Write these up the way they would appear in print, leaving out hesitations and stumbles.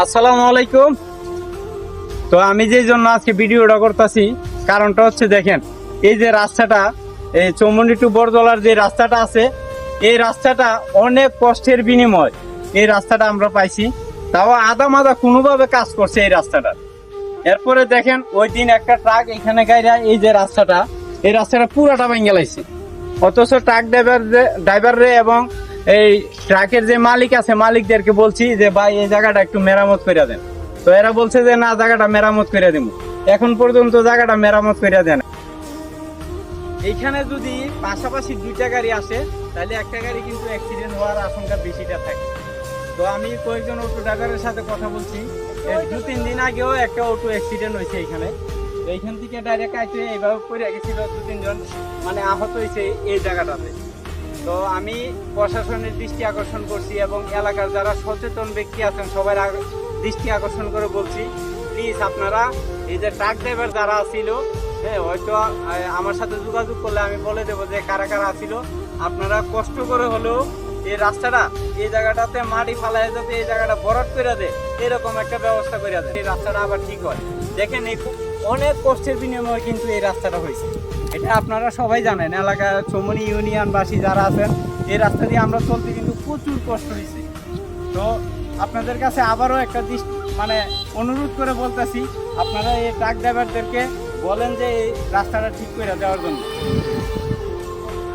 আসসালামু আলাইকুম। তো আমি যে জন্য আজকে ভিডিওটা করতেছি, কারণটা হচ্ছে দেখেন, এই যে রাস্তাটা, এই চৌমুহনী টু বড়দলার যে রাস্তাটা আছে, এই রাস্তাটা অনেক কষ্টের বিনিময় এই রাস্তাটা আমরা পাইছি। তাও আদা মাদা কোনোভাবে কাজ করছে এই রাস্তাটা। এরপরে দেখেন ওই দিন একটা ট্রাক এখানে গাইরা এই রাস্তাটা পুরাটা ভেঙে গেলাইছে। অথচ ট্রাক ড্রাইভার রে এবং এই ট্রাকের যে মালিক আছে মালিকদেরকে বলছি যে ভাই এই জায়গাটা একটু মেরামত করে দেন। তো এরা বলছে যে না, জায়গাটা মেরামত করে দেবো। এখন পর্যন্ত জায়গাটা মেরামত করে দেন। এইখানে যদি পাশাপাশি দুইটা গাড়ি আসে তাহলে একটা গাড়ি কিন্তু অ্যাক্সিডেন্ট হওয়ার আশঙ্কা বেশিটা থাকে। তো আমি কয়েকজন অটো ড্রাইভারের সাথে কথা বলছি, 2-3 দিন আগেও একটা অটো অ্যাক্সিডেন্ট হয়েছে এইখানে। তো এইখান থেকে ডাইরেক্ট আইসে এইভাবে পড়ে গেছিল, 2-3 জন মানে আহত হয়েছে এই জায়গাটাতে। তো আমি প্রশাসনের দৃষ্টি আকর্ষণ করছি এবং এলাকার যারা সচেতন ব্যক্তি আছেন সবার দৃষ্টি আকর্ষণ করে বলছি, প্লিজ আপনারা এই যে ট্রাক ড্রাইভার যারা ছিল, হ্যাঁ হয়তো আমার সাথে যোগাযোগ করলে আমি বলে দেবো যে কারা কারা ছিল, আপনারা কষ্ট করে হলেও এই রাস্তাটা, এই জায়গাটাতে মাটি ফালাই যাতে এই জায়গাটা ভরাট করে দেয়, এরকম একটা ব্যবস্থা করে দেয়, এই রাস্তাটা আবার ঠিক হয়। দেখেন এই অনেক কষ্টের বিনিময়ে কিন্তু এই রাস্তাটা হয়েছে, এটা আপনারা সবাই জানেন। এলাকার চৌমুহনী ইউনিয়নবাসী যারা আছেন, এই রাস্তা দিয়ে আমরা চলতে কিন্তু প্রচুর কষ্ট হয়েছে। তো আপনাদের কাছে আবারও একটা মানে অনুরোধ করে বলতেছি, আপনারা এই ট্রাক ড্রাইভারদেরকে বলেন যে এই রাস্তাটা ঠিক করে দেওয়ার জন্য।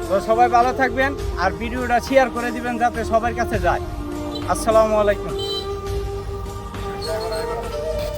তো সবাই ভালো থাকবেন আর ভিডিওটা শেয়ার করে দিবেন যাতে সবার কাছে যায়। আসসালামু আলাইকুম।